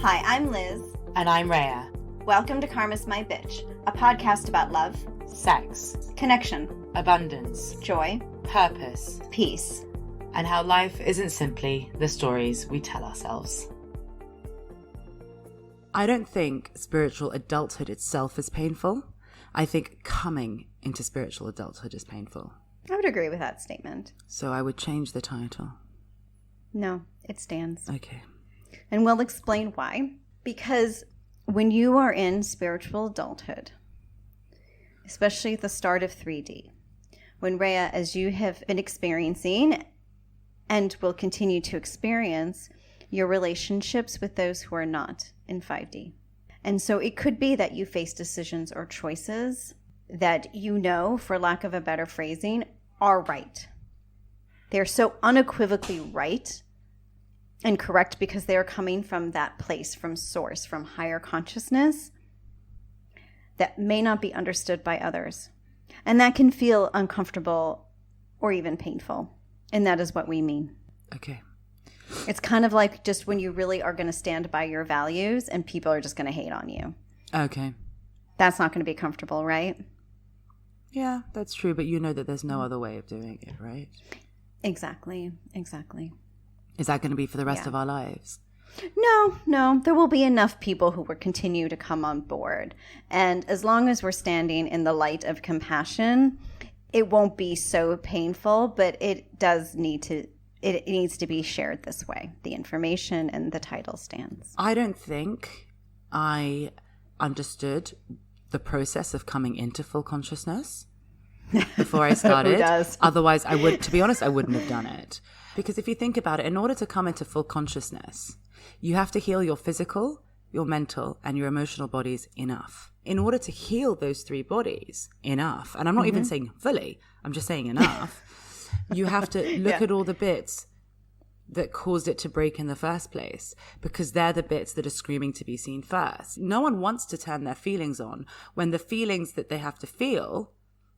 Hi, I'm Liz. And I'm Rhea. Welcome to Karma's My Bitch, a podcast about love, Sex, connection, abundance, joy, purpose, peace, and how life isn't simply the stories we tell ourselves. I don't think spiritual adulthood itself is painful. I think coming into spiritual adulthood is painful. I would agree with that statement. So I would change the title. No, it stands. Okay. And we'll explain why. Because when you are in spiritual adulthood, especially at the start of 3D, when Rhea, as you have been experiencing and will continue to experience, your relationships with those who are not in 5D. And so it could be that you face decisions or choices that you know, for lack of a better phrasing, are right. They're so unequivocally right and correct because they are coming from that place, from source, from higher consciousness that may not be understood by others. And that can feel uncomfortable or even painful. And that is what we mean. Okay. It's kind of like just when you really are going to stand by your values and people are just going to hate on you. Okay. That's not going to be comfortable, right? Yeah, that's true. But you know that there's no other way of doing it, right? Exactly. Is that going to be for the rest of our lives? No. There will be enough people who will continue to come on board. And as long as we're standing in the light of compassion, it won't be so painful, but it needs to be shared this way. The information and the title stands. I don't think I understood the process of coming into full consciousness before I started. Who does? Otherwise, to be honest, I wouldn't have done it. Because if you think about it, in order to come into full consciousness, you have to heal your physical, your mental, and your emotional bodies enough. In order to heal those three bodies enough, and I'm not even saying fully, I'm just saying enough, you have to look at all the bits that caused it to break in the first place, because they're the bits that are screaming to be seen first. No one wants to turn their feelings on when the feelings that they have to feel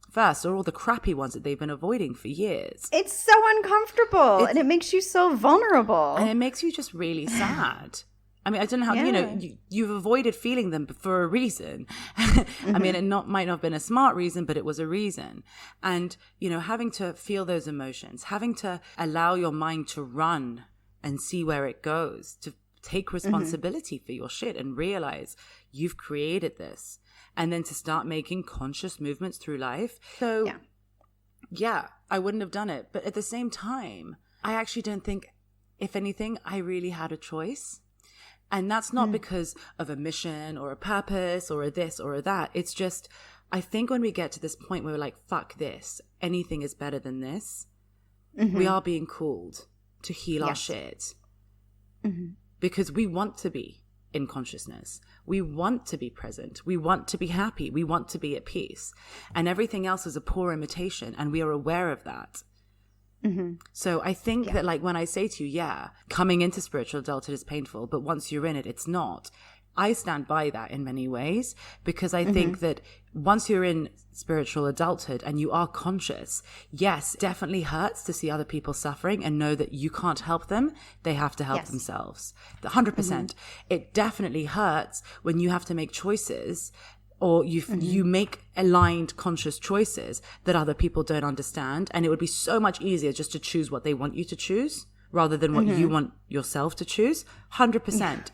first are all the crappy ones that they've been avoiding for years. It's so uncomfortable and it makes you so vulnerable. And it makes you just really sad. I mean, I don't know how, you've avoided feeling them for a reason. I mean, it might not have been a smart reason, but it was a reason. And, having to feel those emotions, having to allow your mind to run and see where it goes, to take responsibility for your shit and realize you've created this. And then to start making conscious movements through life. So, yeah, I wouldn't have done it. But at the same time, I actually don't think, if anything, I really had a choice. And that's not because of a mission or a purpose or a this or a that. It's just, I think when we get to this point where we're like, fuck this, anything is better than this, we are being called to heal our shit. Because we want to be in consciousness. We want to be present. We want to be happy. We want to be at peace. And everything else is a poor imitation. And we are aware of that. So I think that, like, when I say to you, coming into spiritual adulthood is painful, but once you're in it, it's not. I stand by that in many ways, because I think that once you're in spiritual adulthood and you are conscious, yes, it definitely hurts to see other people suffering and know that you can't help them. They have to help themselves. 100%. It definitely hurts when you have to make choices, or you make aligned conscious choices that other people don't understand. And it would be so much easier just to choose what they want you to choose rather than what you want yourself to choose. 100%.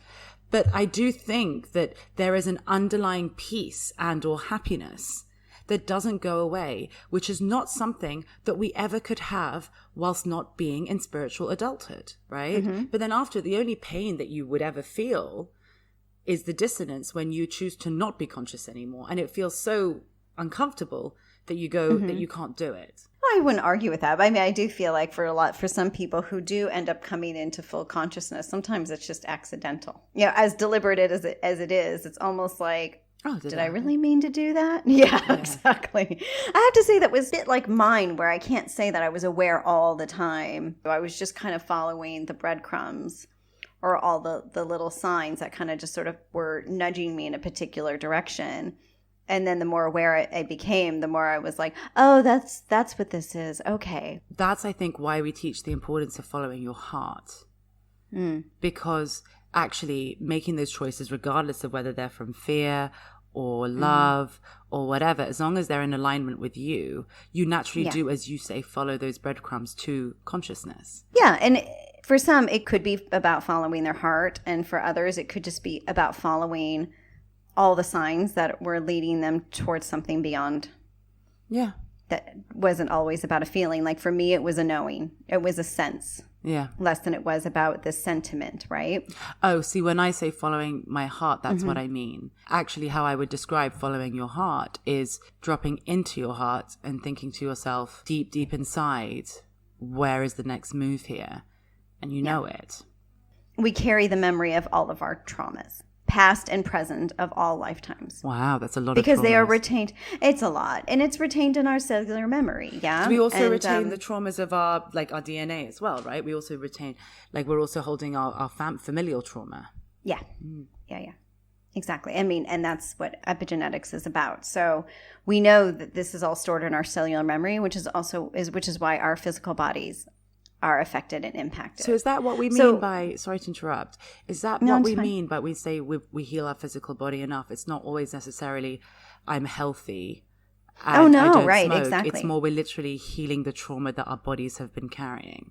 But I do think that there is an underlying peace and or happiness that doesn't go away, which is not something that we ever could have whilst not being in spiritual adulthood, right? But then after, the only pain that you would ever feel is the dissonance when you choose to not be conscious anymore. And it feels so uncomfortable that you go, that you can't do it. I wouldn't argue with that. I mean, I do feel like for some people who do end up coming into full consciousness, sometimes it's just accidental. As deliberate as it is, it's almost like, did I really mean to do that? Yeah, exactly. I have to say that was a bit like mine, where I can't say that I was aware all the time. I was just kind of following the breadcrumbs or all the little signs that kind of just sort of were nudging me in a particular direction. And then the more aware I became, the more I was like, oh, that's what this is. Okay. That's, I think, why we teach the importance of following your heart. because actually making those choices, regardless of whether they're from fear or love or whatever, as long as they're in alignment with you, you naturally do, as you say, follow those breadcrumbs to consciousness. Yeah. And for some, it could be about following their heart. And for others, it could just be about following all the signs that were leading them towards something beyond. Yeah. That wasn't always about a feeling. Like for me, it was a knowing. It was a sense. Yeah. Less than it was about the sentiment, right? Oh, see, when I say following my heart, that's what I mean. Actually, how I would describe following your heart is dropping into your heart and thinking to yourself, deep, deep inside, where is the next move here? And you know it. We carry the memory of all of our traumas, past and present, of all lifetimes. Wow, that's a lot because of they are retained. It's a lot. And it's retained in our cellular memory, yeah? So we also retain the traumas of our DNA as well, right? We also retain, we're also holding our familial trauma. Yeah. Yeah. Exactly. I mean, and that's what epigenetics is about. So we know that this is all stored in our cellular memory, which is why our physical bodies are affected and impacted. So is that what we mean by, sorry to interrupt, is that what we mean by we say we heal our physical body enough? It's not always necessarily I'm healthy and I don't right, smoke. exactly. It's more we're literally healing the trauma that our bodies have been carrying.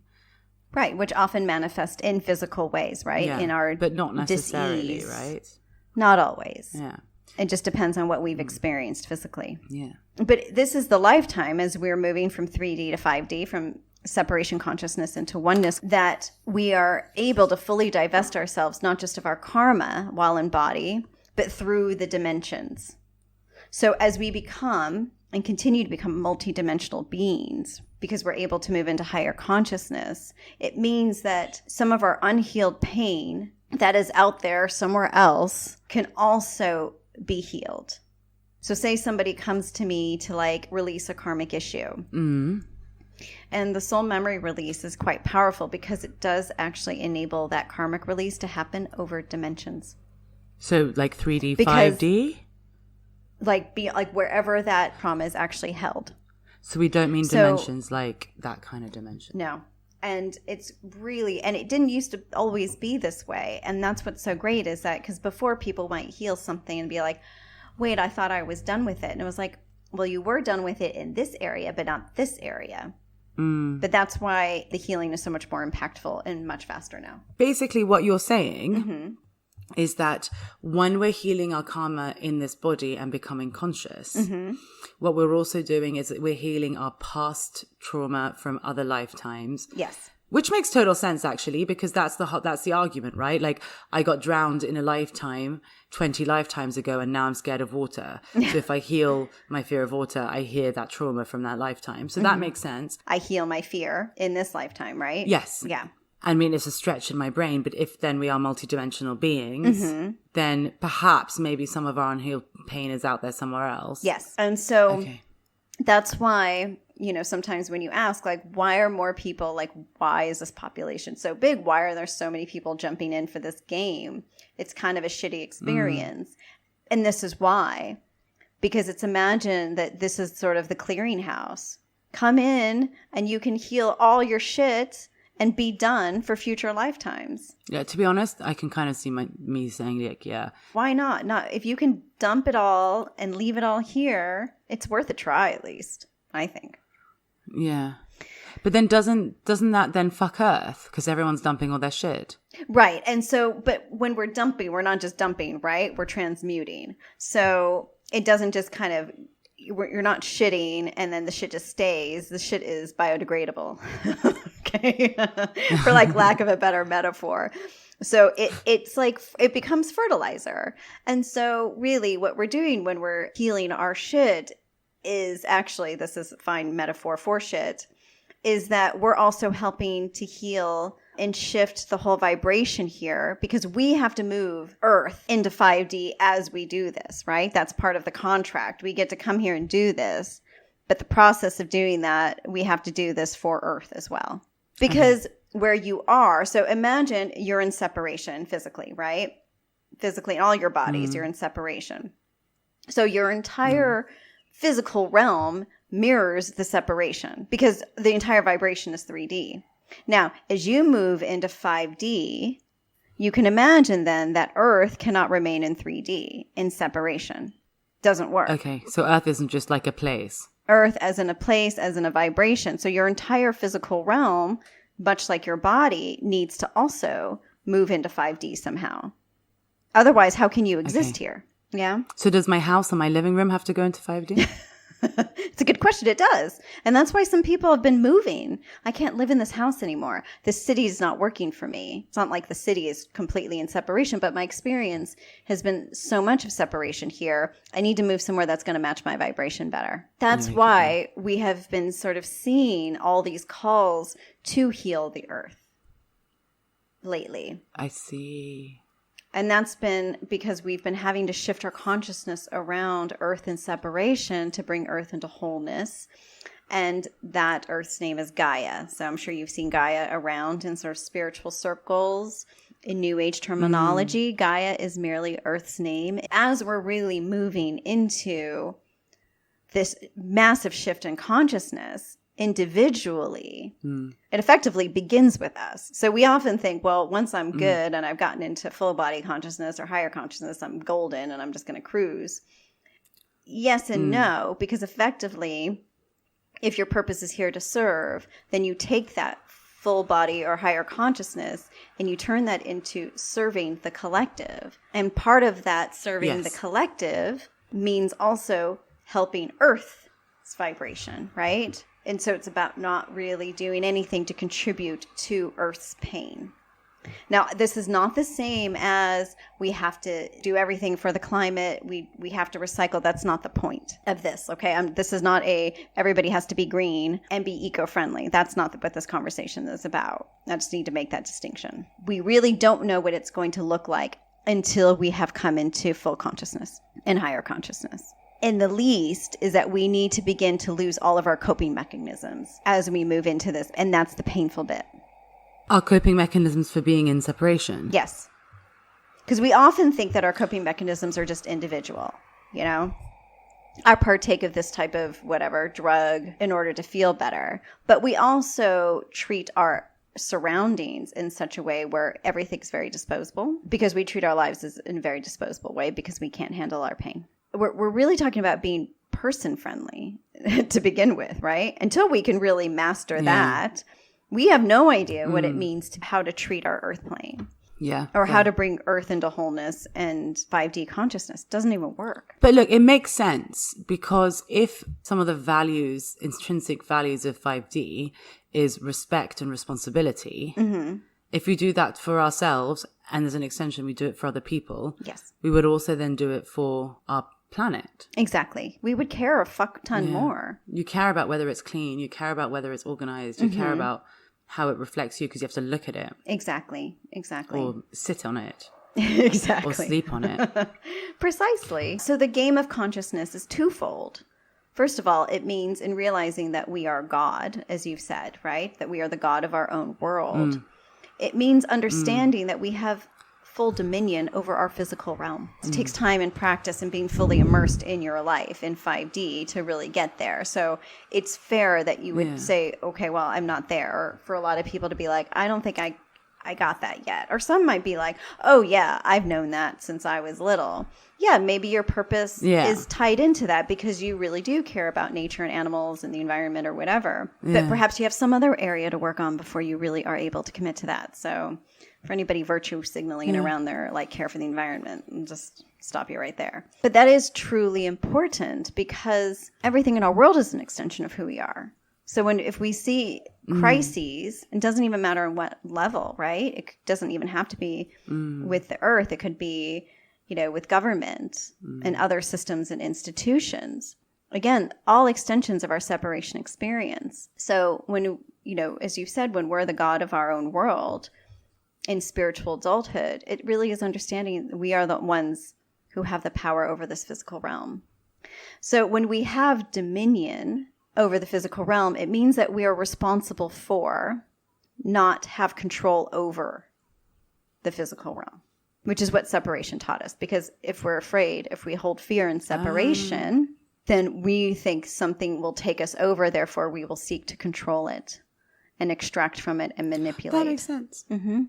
Right, which often manifest in physical ways, right? Yeah, in our but not necessarily, disease. right? Not always. Yeah. It just depends on what we've experienced physically. Yeah. But this is the lifetime as we're moving from 3D to 5D, from separation consciousness into oneness, that we are able to fully divest ourselves, not just of our karma while in body, but through the dimensions. So as we become and continue to become multidimensional beings, because we're able to move into higher consciousness, it means that some of our unhealed pain that is out there somewhere else can also be healed. So say somebody comes to me to release a karmic issue. And the soul memory release is quite powerful because it does actually enable that karmic release to happen over dimensions. So 3D, 5D? Wherever that trauma is actually held. So we don't mean dimensions like that kind of dimension. No. And it's really, and it didn't used to always be this way. And that's what's so great is that, because before people might heal something and be like, wait, I thought I was done with it. And it was like, well, you were done with it in this area, but not this area. But that's why the healing is so much more impactful and much faster now. Basically, what you're saying is that when we're healing our karma in this body and becoming conscious, what we're also doing is that we're healing our past trauma from other lifetimes. Yes. Which makes total sense, actually, because that's the argument, right? I got drowned in a lifetime 20 lifetimes ago, and now I'm scared of water. So if I heal my fear of water, I heal that trauma from that lifetime. So that makes sense. I heal my fear in this lifetime, right? Yes. Yeah. I mean, it's a stretch in my brain, but if then we are multidimensional beings, then perhaps maybe some of our unhealed pain is out there somewhere else. Yes. And so that's why, sometimes when you ask, why are more people, why is this population so big? Why are there so many people jumping in for this game? It's kind of a shitty experience. And this is why. Because it's imagined that this is sort of the clearinghouse. Come in and you can heal all your shit and be done for future lifetimes. Yeah, to be honest, I can kind of see me saying, yeah. Why not? If you can dump it all and leave it all here, it's worth a try at least, I think. Yeah. But then doesn't that then fuck Earth? Because everyone's dumping all their shit. Right. And so, but when we're dumping, we're not just dumping, right? We're transmuting. So it doesn't just kind of, you're not shitting and then the shit just stays. The shit is biodegradable. Okay. For lack of a better metaphor. So it's it becomes fertilizer. And so really what we're doing when we're healing our shit is actually, this is a fine metaphor for shit, is that we're also helping to heal and shift the whole vibration here, because we have to move Earth into 5D as we do this, right? That's part of the contract. We get to come here and do this, but the process of doing that, we have to do this for Earth as well. Because where you are, so imagine you're in separation physically, right? Physically, in all your bodies, you're in separation. So your entire physical realm mirrors the separation because the entire vibration is 3D. Now, as you move into 5D, you can imagine then that Earth cannot remain in 3D in separation. Doesn't work. Okay, so Earth isn't just like a place. Earth as in a place, as in a vibration. So your entire physical realm, much like your body, needs to also move into 5D somehow. Otherwise, how can you exist here? Yeah. So does my house and my living room have to go into 5D? It's a good question. It does. And that's why some people have been moving. I can't live in this house anymore. This city is not working for me. It's not like the city is completely in separation, but my experience has been so much of separation here. I need to move somewhere that's going to match my vibration better. That's why we have been sort of seeing all these calls to heal the earth lately. I see. And that's been because we've been having to shift our consciousness around earth and separation to bring earth into wholeness. And that earth's name is Gaia. So I'm sure you've seen Gaia around in sort of spiritual circles. In New Age terminology, Gaia is merely earth's name. As we're really moving into this massive shift in consciousness, individually, it effectively begins with us. So we often think, well, once I'm good and I've gotten into full body consciousness or higher consciousness, I'm golden and I'm just going to cruise. Yes and no, because effectively, if your purpose is here to serve, then you take that full body or higher consciousness and you turn that into serving the collective. And part of that serving the collective means also helping Earth's vibration, right? And so it's about not really doing anything to contribute to Earth's pain. Now, this is not the same as we have to do everything for the climate. We have to recycle. That's not the point of this, okay? This is not everybody has to be green and be eco-friendly. That's not what this conversation is about. I just need to make that distinction. We really don't know what it's going to look like until we have come into full consciousness and higher consciousness. And the least is that we need to begin to lose all of our coping mechanisms as we move into this. And that's the painful bit. Our coping mechanisms for being in separation? Yes. Because we often think that our coping mechanisms are just individual, you know? I partake of this type of whatever drug in order to feel better. But we also treat our surroundings in such a way where everything's very disposable because we treat our lives in a very disposable way because we can't handle our pain. We're really talking about being person-friendly to begin with, right? Until we can really master that, we have no idea what it means to how to treat our earth plane. Yeah. Or how to bring earth into wholeness and 5D consciousness. Doesn't even work. But look, it makes sense because if some of the values, intrinsic values of 5D is respect and responsibility, if we do that for ourselves and as an extension we do it for other people, we would also then do it for our planet. Exactly. We would care a fuck ton more. You care about whether it's clean. You care about whether it's organized. You care about how it reflects you because you have to look at it. Exactly. Or sit on it. Exactly. Or sleep on it. Precisely. So the game of consciousness is twofold. First of all, it means in realizing that we are God, as you've said, right? That we are the God of our own world. It means understanding that we have full dominion over our physical realm. It takes time and practice and being fully immersed in your life in 5D to really get there. So it's fair that you would say, okay, well, I'm not there. Or for a lot of people to be like, I don't think I got that yet. Or some might be like, oh yeah, I've known that since I was little. Yeah, maybe your purpose is tied into that because you really do care about nature and animals and the environment or whatever. But perhaps you have some other area to work on before you really are able to commit to that. So for anybody virtue signaling around their like care for the environment, and just stop you right there. But that is truly important because everything in our world is an extension of who we are. So if we see crises, it doesn't even matter on what level, right? It doesn't even have to be with the earth. It could be, with government and other systems and institutions. Again, all extensions of our separation experience. So when, as you said, when we're the God of our own world, in spiritual adulthood, it really is understanding that we are the ones who have the power over this physical realm. So when we have dominion over the physical realm, it means that we are responsible for, not have control over the physical realm, which is what separation taught us. Because if we're afraid, if we hold fear in separation, then we think something will take us over, therefore we will seek to control it and extract from it and manipulate. That makes sense. Mm-hmm.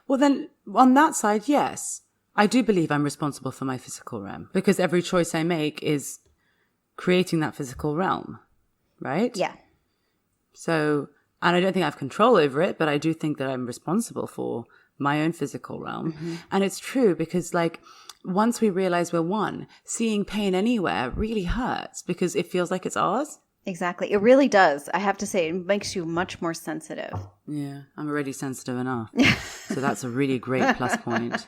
Well, then on that side, yes, I do believe I'm responsible for my physical realm, because every choice I make is creating that physical realm, right? Yeah. So, and I don't think I have control over it, but I do think that I'm responsible for my own physical realm. Mm-hmm. And it's true, because like once we realize we're one, seeing pain anywhere really hurts because it feels like it's ours. Exactly. It really does. I have to say, it makes you much more sensitive. Yeah, I'm already sensitive enough. So that's a really great plus point.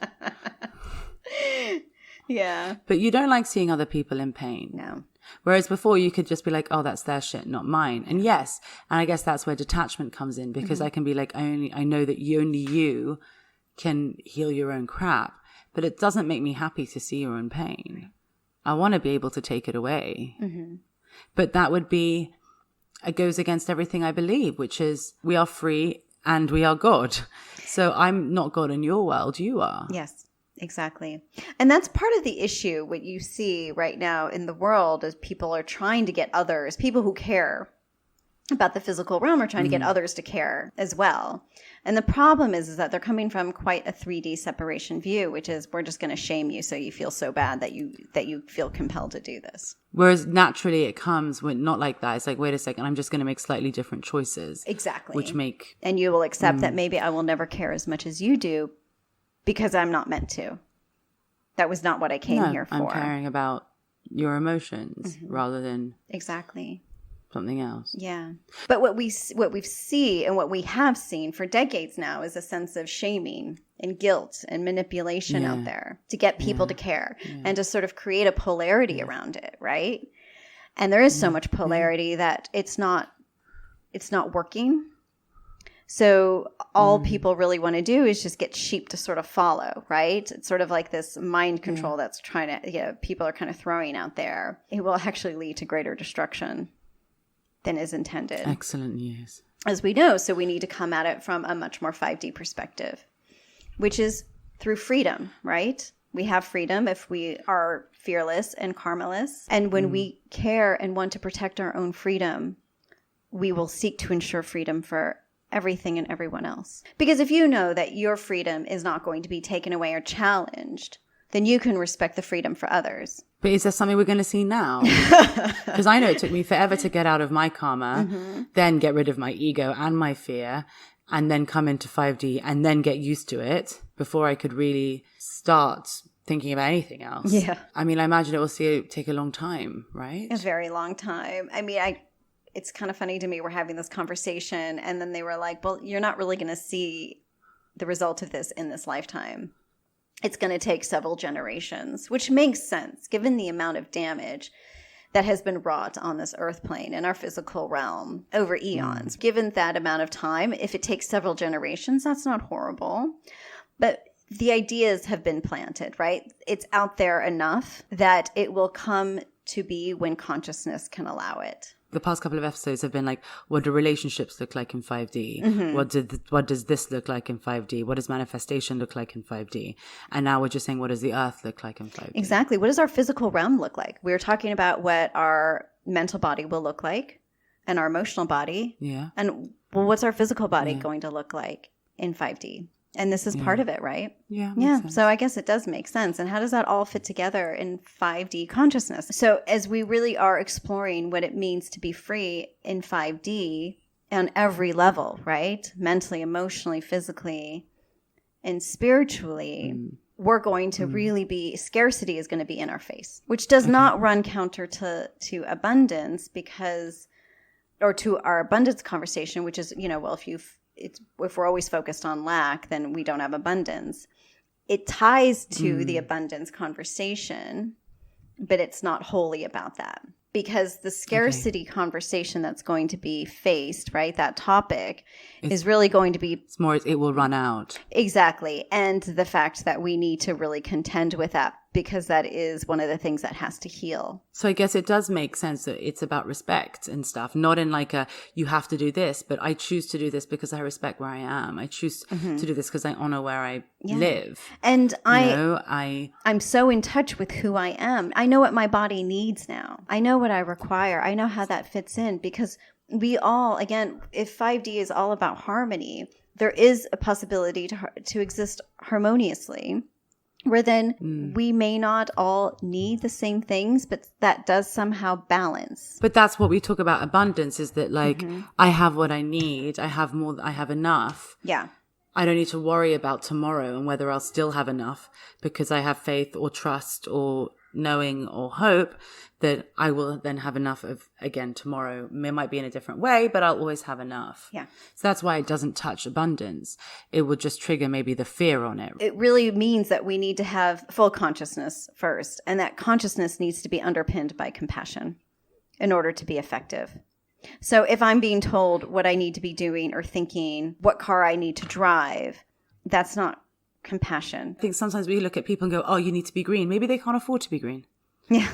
Yeah. But you don't like seeing other people in pain. No. Whereas before you could just be like, oh, that's their shit, not mine. And yes, and I guess that's where detachment comes in, because I can be like, I know that only you can heal your own crap, but it doesn't make me happy to see your own pain. I want to be able to take it away. Mm-hmm. But that would be, it goes against everything I believe, which is we are free and we are God. So I'm not God in your world, you are. Yes. Exactly. And that's part of the issue. What you see right now in the world is people are trying to get others, people who care about the physical realm are trying to get others to care as well. And the problem is that they're coming from quite a 3D separation view, which is we're just going to shame you so you feel so bad that you feel compelled to do this. Whereas naturally it comes when not like that. It's like, wait a second, I'm just going to make slightly different choices. Exactly. Which make... And you will accept that maybe I will never care as much as you do, because I'm not meant to. That was not what I came here for. I'm caring about your emotions rather than exactly something else. Yeah. But what we see and what we have seen for decades now is a sense of shaming and guilt and manipulation out there to get people to care and to sort of create a polarity around it, right? And there is so much polarity that it's not working. So all people really want to do is just get sheep to sort of follow, right? It's sort of like this mind control that's trying to, people are kind of throwing out there. It will actually lead to greater destruction than is intended. Excellent news. As we know, so we need to come at it from a much more 5D perspective, which is through freedom, right? We have freedom if we are fearless and karmaless. And when we care and want to protect our own freedom, we will seek to ensure freedom for everything and everyone else. Because if you know that your freedom is not going to be taken away or challenged, then you can respect the freedom for others. But is there something we're going to see now? Because I know it took me forever to get out of my karma, then get rid of my ego and my fear, and then come into 5D and then get used to it before I could really start thinking about anything else. Yeah. I mean, I imagine it will take a long time, right? A very long time. I mean, it's kind of funny to me. We're having this conversation and then they were like, well, you're not really going to see the result of this in this lifetime. It's going to take several generations, which makes sense given the amount of damage that has been wrought on this earth plane in our physical realm over eons. Given that amount of time, if it takes several generations, that's not horrible. But the ideas have been planted, right? It's out there enough that it will come to be when consciousness can allow it. The past couple of episodes have been like, what do relationships look like in 5D? What does this look like in 5D? What does manifestation look like in 5D? And now we're just saying, what does the earth look like in 5D? Exactly. What does our physical realm look like? We were talking about what our mental body will look like and our emotional body. Yeah. And well, what's our physical body going to look like in 5D? And this is part of it, right? Yeah. Yeah. So I guess it does make sense. And how does that all fit together in 5D consciousness? So as we really are exploring what it means to be free in 5D on every level, right? Mentally, emotionally, physically, and spiritually, we're going to really be, scarcity is going to be in our face, which does not run counter to abundance or to our abundance conversation, which is, well, if we're always focused on lack, then we don't have abundance. It ties to the abundance conversation, but it's not wholly about that. Because the scarcity conversation that's going to be faced, right, that topic is really going to be... It's more, it will run out. Exactly. And the fact that we need to really contend with that, because that is one of the things that has to heal. So I guess it does make sense that it's about respect and stuff, not in like you have to do this, but I choose to do this because I respect where I am. I choose to do this because I honor where I live. And I'm so in touch with who I am. I know what my body needs now. I know what I require. I know how that fits in because we all, again, if 5D is all about harmony, there is a possibility to exist harmoniously, where then we may not all need the same things, but that does somehow balance. But that's what we talk about abundance, is that like, I have what I need. I have more, I have enough. Yeah. I don't need to worry about tomorrow and whether I'll still have enough, because I have faith or trust or knowing or hope that I will then have enough of, again, tomorrow. It might be in a different way, but I'll always have enough. Yeah. So that's why it doesn't touch abundance. It would just trigger maybe the fear on it. It really means that we need to have full consciousness first, and that consciousness needs to be underpinned by compassion in order to be effective. So if I'm being told what I need to be doing or thinking, what car I need to drive, that's not compassion. I think sometimes we look at people and go, oh, you need to be green. Maybe they can't afford to be green. Yeah.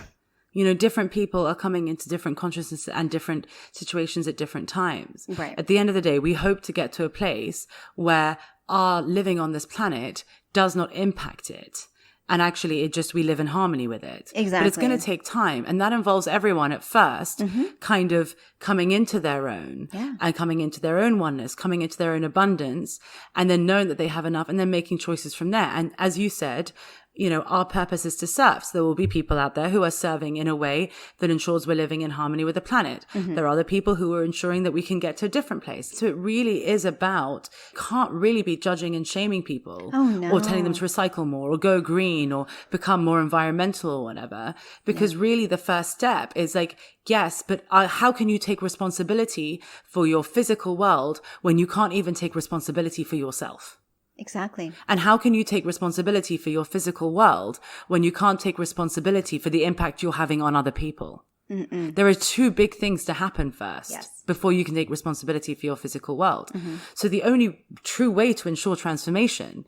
You know, different people are coming into different consciousness and different situations at different times. Right. At the end of the day, we hope to get to a place where our living on this planet does not impact it. And actually, we live in harmony with it. Exactly. But it's going to take time. And that involves everyone at first kind of coming into their own and coming into their own oneness, coming into their own abundance, and then knowing that they have enough and then making choices from there. And as you said, you know, our purpose is to serve. So there will be people out there who are serving in a way that ensures we're living in harmony with the planet. There are other people who are ensuring that we can get to a different place. So it really is about, can't really be judging and shaming people or telling them to recycle more or go green or become more environmental or whatever. Because really the first step is like, yes, but how can you take responsibility for your physical world when you can't even take responsibility for yourself? Exactly. And how can you take responsibility for your physical world when you can't take responsibility for the impact you're having on other people? There are two big things to happen first before you can take responsibility for your physical world. So the only true way to ensure transformation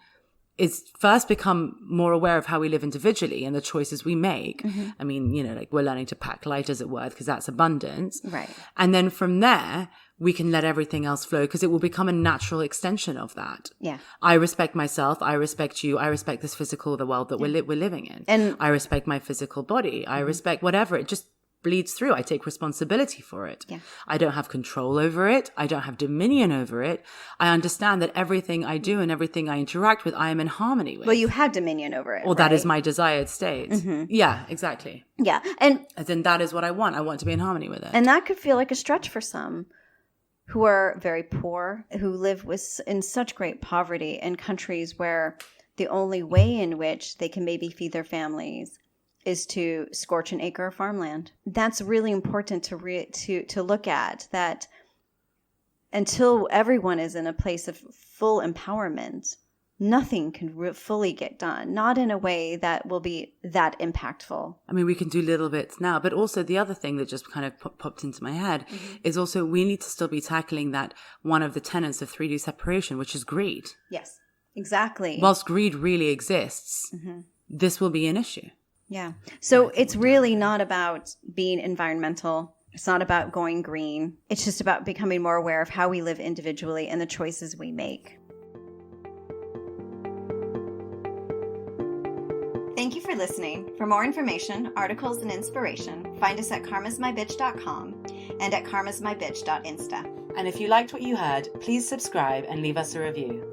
is first become more aware of how we live individually and the choices we make. I mean, you know, like we're learning to pack light, as it were, because that's abundance. Right. And then from there, we can let everything else flow, because it will become a natural extension of that. Yeah. I respect myself. I respect you. I respect this physical, the world that we're living in. And I respect my physical body. I respect whatever. It just bleeds through. I take responsibility for it. Yeah. I don't have control over it. I don't have dominion over it. I understand that everything I do and everything I interact with, I am in harmony with. Well, you have dominion over it. Or that is my desired state. Yeah, exactly. Yeah. And As in, that is what I want. I want to be in harmony with it. And that could feel like a stretch for some who are very poor, who live in such great poverty in countries where the only way in which they can maybe feed their families is to scorch an acre of farmland. That's really important to look at, that until everyone is in a place of full empowerment, nothing can fully get done, not in a way that will be that impactful. I mean, we can do little bits now, but also the other thing that just kind of popped into my head is also we need to still be tackling that one of the tenets of 3D separation, which is greed. Yes, exactly. Whilst greed really exists, this will be an issue. Yeah. So it's really not about being environmental. It's not about going green. It's just about becoming more aware of how we live individually and the choices we make. Thank you for listening. For more information, articles, and inspiration, find us at karmasmybitch.com and at karmasmybitch.insta. And if you liked what you heard, please subscribe and leave us a review.